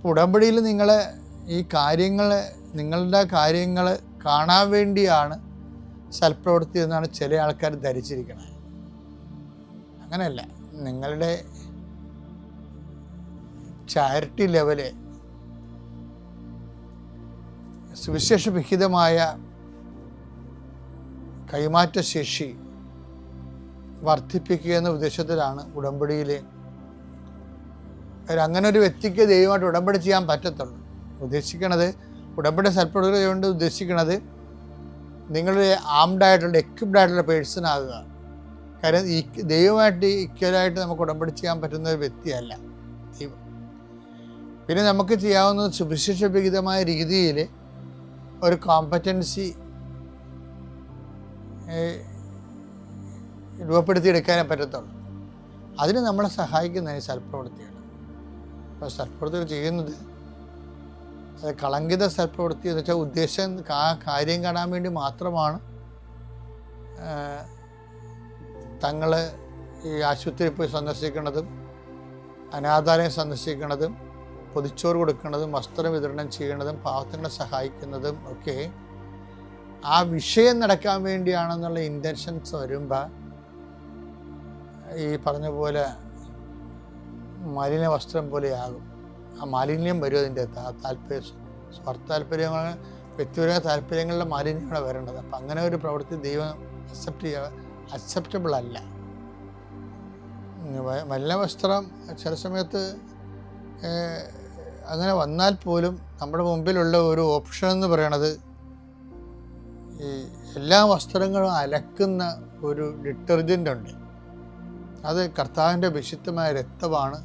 ഉടമ്പടിയിൽ നിങ്ങൾ ഈ കാര്യങ്ങൾ, നിങ്ങളുടെ കാര്യങ്ങൾ കാണാൻ വേണ്ടിയാണ് സൽപ്രവൃത്തി എന്നാണ് ചില ആൾക്കാർ ധരിച്ചിരിക്കുന്നത്. അങ്ങനെയല്ല. നിങ്ങളുടെ ചാരിറ്റി ലെവല്, സുവിശേഷവിഹിതമായ കൈമാറ്റ ശേഷി വർദ്ധിപ്പിക്കുക എന്ന ഉദ്ദേശത്തിലാണ് ഉടമ്പടിയിൽ. അങ്ങനെ ഒരു വ്യക്തിക്ക് ദൈവമായിട്ട് ഉടമ്പടി ചെയ്യാൻ പറ്റത്തുള്ളൂ. ഉദ്ദേശിക്കണത്, ഉടമ്പടി സൽപ്രവൃത്തി കൊണ്ട് ഉദ്ദേശിക്കണത് നിങ്ങളുടെ ആംഡായിട്ടുള്ള, എക്വിപ്ഡ് ആയിട്ടുള്ള പേഴ്സൺ ആകുക. കാര്യം ഈ ദൈവമായിട്ട് ഈക്വലായിട്ട് നമുക്ക് ഉടമ്പടി ചെയ്യാൻ പറ്റുന്ന ഒരു വ്യക്തിയല്ല ദൈവം. പിന്നെ നമുക്ക് ചെയ്യാവുന്നത് സുവിശേഷവിഹിതമായ രീതിയിൽ ഒരു കോമ്പറ്റൻസി രൂപപ്പെടുത്തിയെടുക്കാനേ പറ്റത്തുള്ളൂ. അതിന് നമ്മളെ സഹായിക്കുന്ന ഈ സൽപ്രവൃത്തിയാണ്. അപ്പോൾ സൽപ്രവൃത്തികൾ ചെയ്യുന്നത് അത് കളങ്കിത സൽപ്രവൃത്തി എന്ന് വെച്ചാൽ ഉദ്ദേശം കാര്യം കാണാൻ വേണ്ടി മാത്രമാണ് തങ്ങൾ ഈ ആശുപത്രിയിൽ പോയി സന്ദർശിക്കുന്നതും അനാഥാലയം സന്ദർശിക്കുന്നതും പൊതിച്ചോറ് കൊടുക്കുന്നതും വസ്ത്രം വിതരണം ചെയ്യുന്നതും പാവങ്ങളെ സഹായിക്കുന്നതും ഒക്കെ ആ വിഷയം നടക്കാൻ വേണ്ടിയാണെന്നുള്ള ഇൻറ്റൻഷൻസ് വരുമ്പോൾ ഈ പറഞ്ഞ പോലെ മലിന വസ്ത്രം പോലെയാകും. ആ മാലിന്യം വരും. അതിൻ്റെ സ്വാർത്ഥ താല്പര്യങ്ങൾ, വ്യക്തിപരമായ താല്പര്യങ്ങളുടെ മാലിന്യമാണ് വരേണ്ടത്. അപ്പം അങ്ങനെ ഒരു പ്രവൃത്തി ദൈവം അക്സെപ്റ്റബിൾ അല്ല. മലിന വസ്ത്രം ചില സമയത്ത് അങ്ങനെ വന്നാൽ പോലും നമ്മുടെ മുമ്പിലുള്ള ഒരു ഓപ്ഷൻ എന്ന് പറയണത് ഈ എല്ലാ വസ്ത്രങ്ങളും അലക്കുന്ന ഒരു ഡിറ്റർജൻ്റ് ഉണ്ട്. അത് കർത്താവിൻ്റെ വിശുദ്ധമായ രക്തമാണ്.